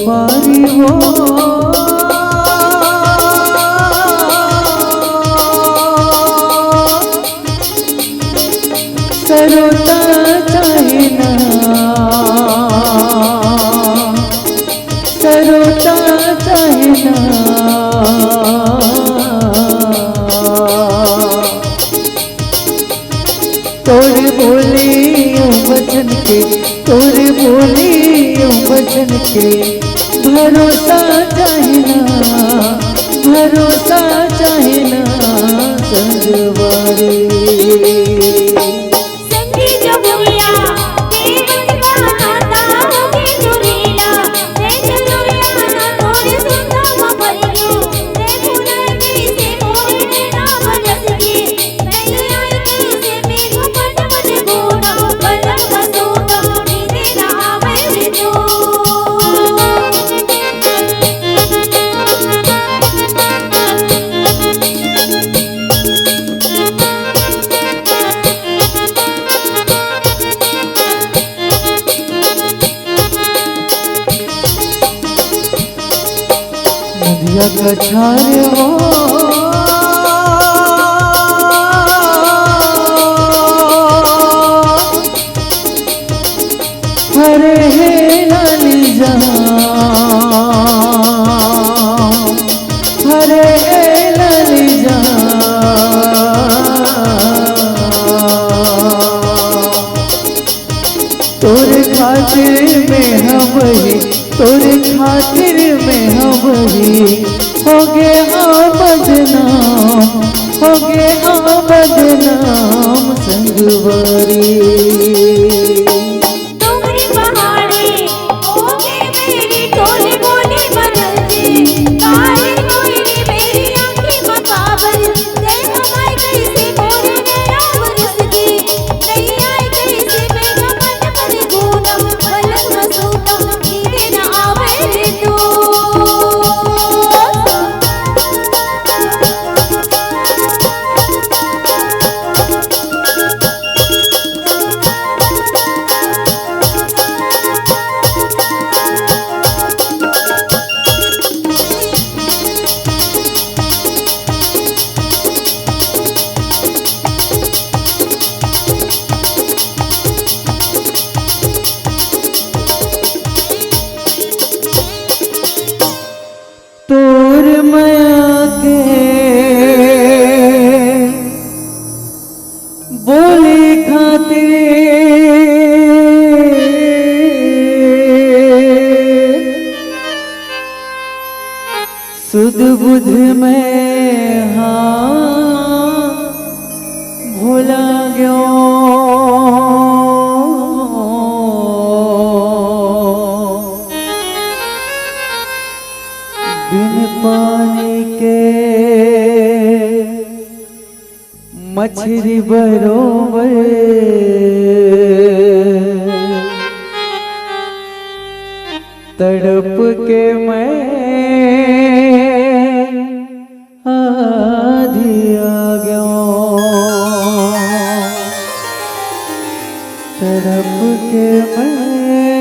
पारी वो सरोता चाहे ना सरोता चाहे ना तोरे बोले बचन के तोरे बोले बचन के भरोसा चाहे ना भरोसा चाहे ना संगवारी नदिया कछारे हो हरे लाली हरे लाली तोरे खातिर में हम ही तोरे खातिर में हम ही हो गए बदनाम हो गए बदनाम संगवारी तोर माया के बोले खातिर सुध बुध में हाँ भूला गयो बिन पानी के मछली बरोबर तड़प के मैं आधी आ गया तड़प के मैं